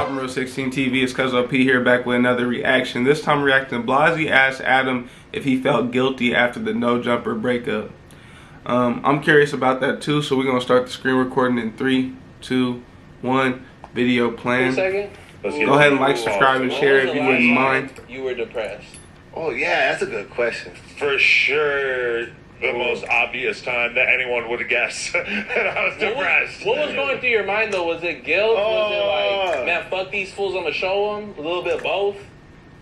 addam16 TV, it's Cuz OP here back with another reaction. This time reacting to Blasey asked Adam if he felt guilty after the No Jumper breakup. I'm curious about that too, so we're gonna start the screen recording in 3, 2, 1. Video playing. Go ahead and like, subscribe, and share if you wouldn't mind. You were depressed. Oh yeah, that's a good question. For sure, the most obvious time that anyone would guess that I was depressed. What was going through your mind though? Was it guilt? Was it like, man, fuck these fools, I'm gonna show them? A little bit of both?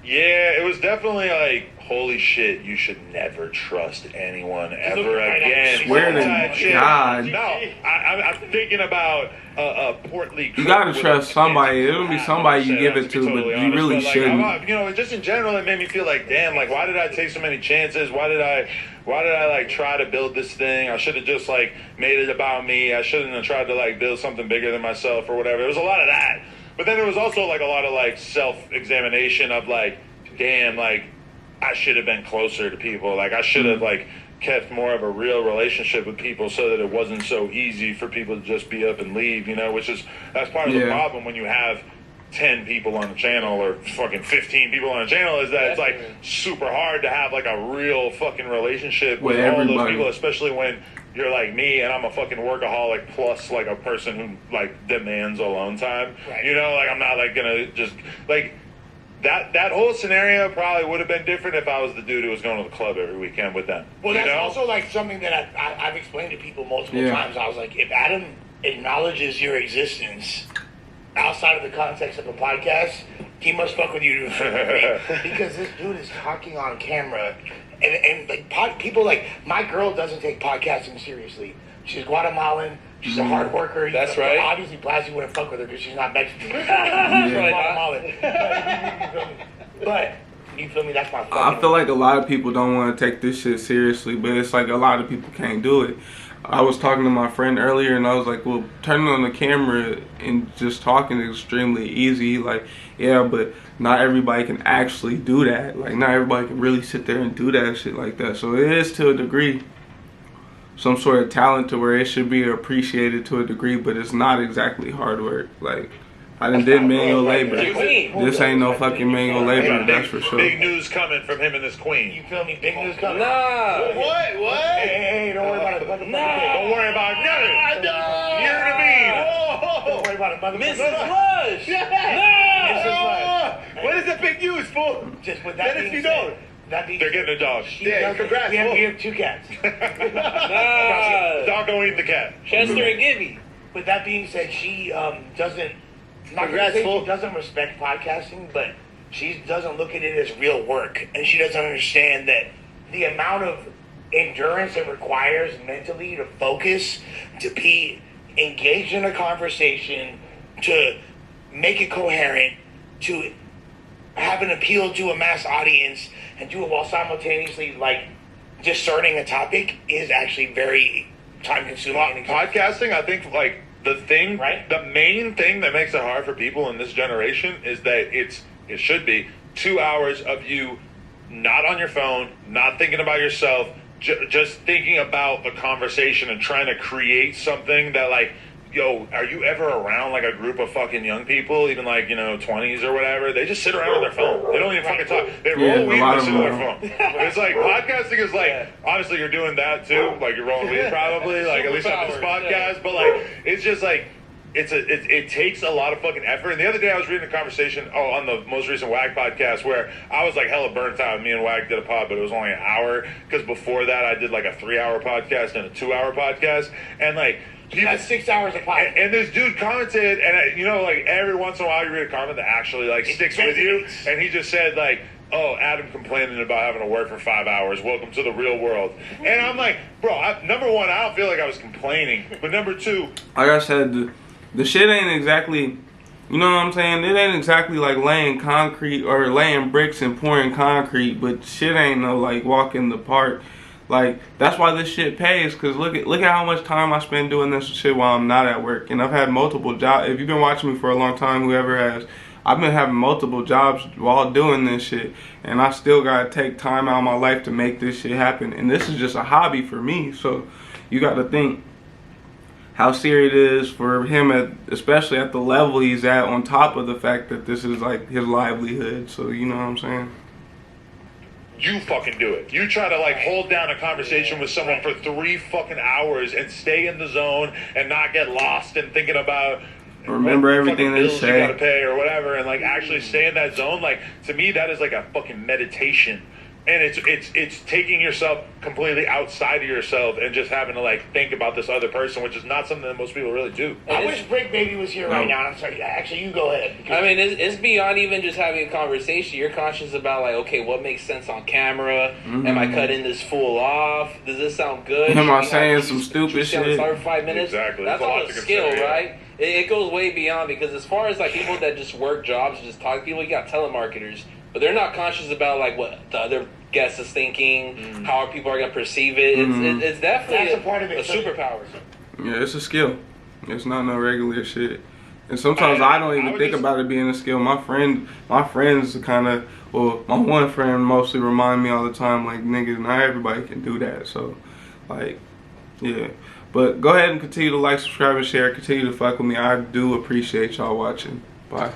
Yeah, it was definitely like, holy shit, you should never trust anyone ever again. Swear to God. No, I'm thinking about a portly. You gotta trust somebody. It'll be somebody you give it to, but you really shouldn't. You know, just in general, it made me feel like, damn, like, why did I take so many chances? Why did I like try to build this thing? I should have just like made it about me. I shouldn't have tried to like build something bigger than myself or whatever. There was a lot of that. But then there was also like a lot of like self-examination of like, damn, like I should have been closer to people. Like I should have like kept more of a real relationship with people so that it wasn't so easy for people to just be up and leave, you know, that's part of the problem when you have 10 people on the channel or fucking 15 people on the channel, is that it's like super hard to have like a real fucking relationship with all those people, especially when you're like me and I'm a fucking workaholic plus like a person who like demands alone time. Right. You know, like I'm not like gonna just like that whole scenario probably would have been different if I was the dude who was going to the club every weekend with them. Well, that's also like something that I've explained to people multiple times. I was like, if Adam acknowledges your existence outside of the context of a podcast, he must fuck with you to a certain degree. Because this dude is talking on camera. And like people, like my girl doesn't take podcasting seriously. She's Guatemalan. She's a hard worker. That's right. Obviously, Blasey wouldn't fuck with her because she's not Mexican. She's Guatemalan. But you feel me? That's my. I feel like a lot of people don't want to take this shit seriously, but it's like a lot of people can't do it. I was talking to my friend earlier, and I was like, well, turning on the camera and just talking is extremely easy. Like, yeah, but not everybody can actually do that. Like, not everybody can really sit there and do that shit like that. So it is, to a degree, some sort of talent to where it should be appreciated to a degree, but it's not exactly hard work. Like, I done did manual labor. This ain't no fucking manual labor, that's for sure. Big news coming from him and this queen. You feel me? Big news coming. Nah. What? Hey, don't worry about it. Don't worry about nothing. You know what I mean? Don't worry about it, motherfucker. Mrs. Lush. No. What is the big news, fool? Just with that being said, they're getting a dog. Yeah, congrats. We have 2 cats. The dog don't eat the cat. Chester and Gibby. With that being said, she doesn't. Congrats, she doesn't respect podcasting, but she doesn't look at it as real work, and she doesn't understand that the amount of endurance it requires mentally to focus, to be engaged in a conversation, to make it coherent, to have an appeal to a mass audience, and do it while simultaneously like discerning a topic is actually very time consuming. Podcasting, I think, like the main thing that makes it hard for people in this generation is that it should be 2 hours of you not on your phone, not thinking about yourself, just thinking about the conversation and trying to create something that, like, yo, are you ever around like a group of fucking young people, even like, you know, 20s or whatever? They just sit around on their phone. They don't even fucking talk. They roll weed and sit on their phone. It's like, podcasting is like, obviously you're doing that too. Like, you're rolling weed probably, like at least on this podcast. But like, it's just like, it takes a lot of fucking effort. And the other day I was reading a conversation on the most recent WAG podcast where I was like hella burnt out. Me and WAG did a pod, but it was only an hour, because before that I did like a 3-hour podcast and a 2-hour podcast. And like, that's 6 hours of podcast. And this dude commented, and you know, like every once in a while you read a comment that actually like sticks with you. And he just said like, oh, Adam complaining about having to work for 5 hours. Welcome to the real world. And I'm like, bro, number one, I don't feel like I was complaining. But number two, like I said, the shit ain't exactly, you know what I'm saying? It ain't exactly like laying concrete or laying bricks and pouring concrete, but shit ain't no like walk in the park. Like, that's why this shit pays, because look at how much time I spend doing this shit while I'm not at work. And I've had multiple jobs. If you've been watching me for a long time, whoever has, I've been having multiple jobs while doing this shit. And I still gotta take time out of my life to make this shit happen. And this is just a hobby for me. So you gotta think, how serious it is for him, especially at the level he's at, on top of the fact that this is like his livelihood. So you know what I'm saying? You fucking do it. You try to like hold down a conversation with someone for 3 fucking hours and stay in the zone and not get lost and thinking about remember everything they say, you gotta pay or whatever, and like actually stay in that zone. Like, to me, that is like a fucking meditation. And it's taking yourself completely outside of yourself and just having to like think about this other person, which is not something that most people really do. I wish Brick Baby was here right now. I'm sorry. Actually, you go ahead. I mean, it's beyond even just having a conversation. You're conscious about like, okay, what makes sense on camera? Am I cutting this fool off? Does this sound good? Am I saying some stupid shit? For 5 minutes. Exactly. That's all a skill, right? It goes way beyond, because as far as like people that just work jobs, just talk to people, you got telemarketers, but they're not conscious about like what the other guest is thinking, how people are gonna perceive it. It's definitely that's a part of it. A superpower. Yeah, it's a skill. It's not no regular shit. And sometimes I don't even think about it being a skill. My friends kind of, well, my one friend mostly remind me all the time, like, nigga, not everybody can do that. So, like, yeah. But go ahead and continue to like, subscribe, and share. Continue to fuck with me. I do appreciate y'all watching. Bye.